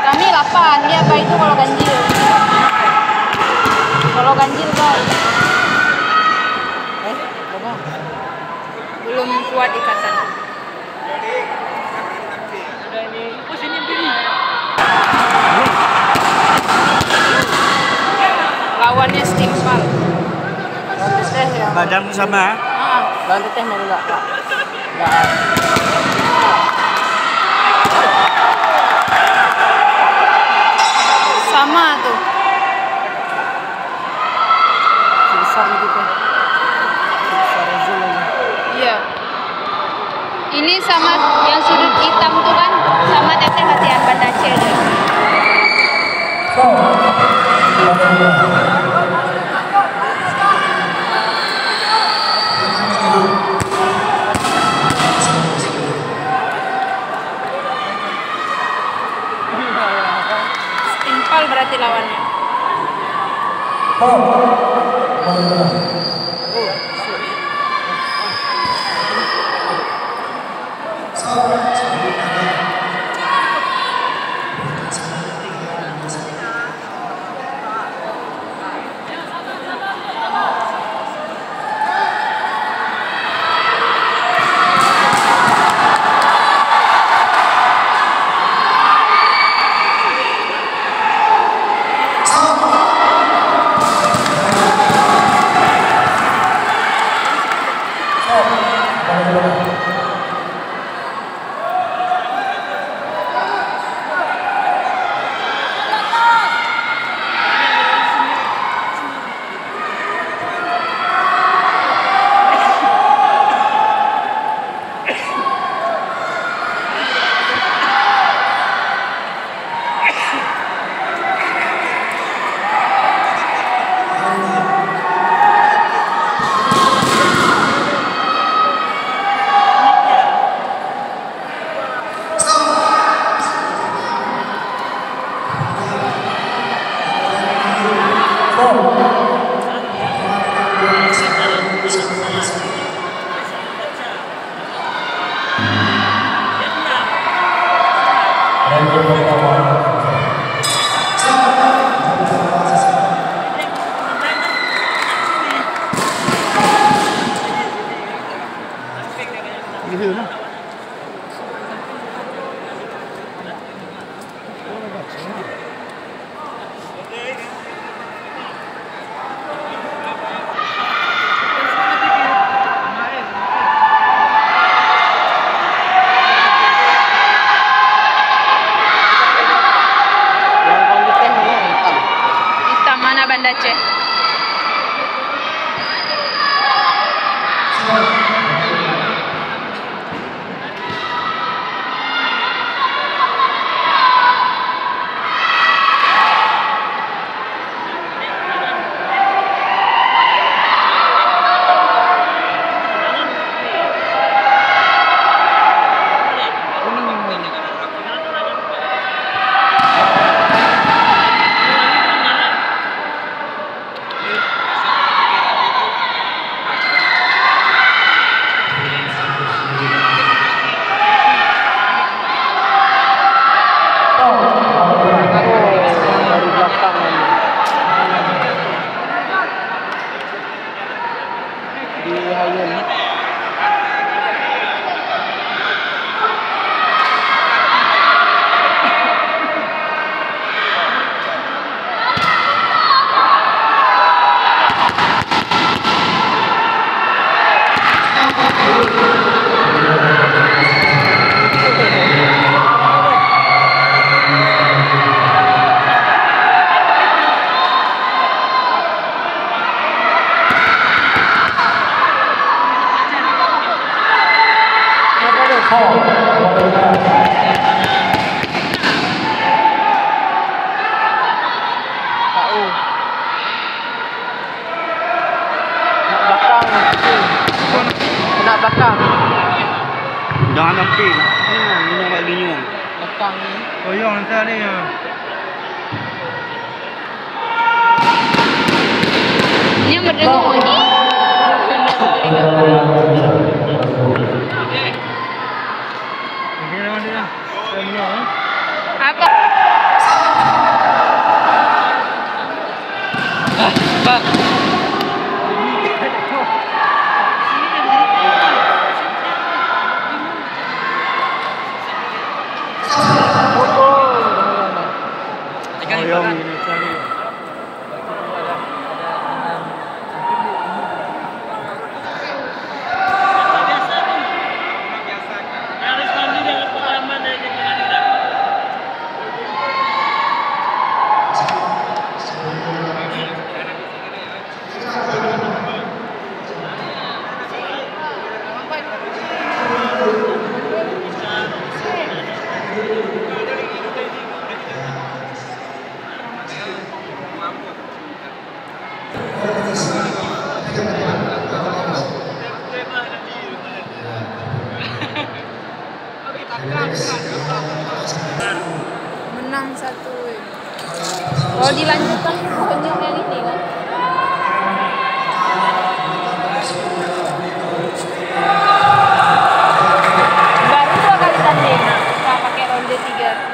Kami 8, ya Pak, itu kalau ganjil. Kalau ganjil Pak. Belum kuat ikatan. Lawannya Stimpal. Badan sama? Ganti teh mau enggak, Pak? Enggak. Sama tuh. Besar gitu. Besar aja lagi. Iya. Ini sama yang sudut hitam tuh kan, sama teteh latihan bandace deh. Stimpal berarti lawannya. Hitam mana bandace? belakang. Jangan nampi. Minum kat ginyung. Belakang ni. Oh, yang nanti ni ya. Ini yang berdengung ni. Apa? Pak. Ayam ini cari. Menang 1. Kalau dilanjutkan kenyang yang ini kan. Baru 2 kali tanding. Nah, pakai ronde 3.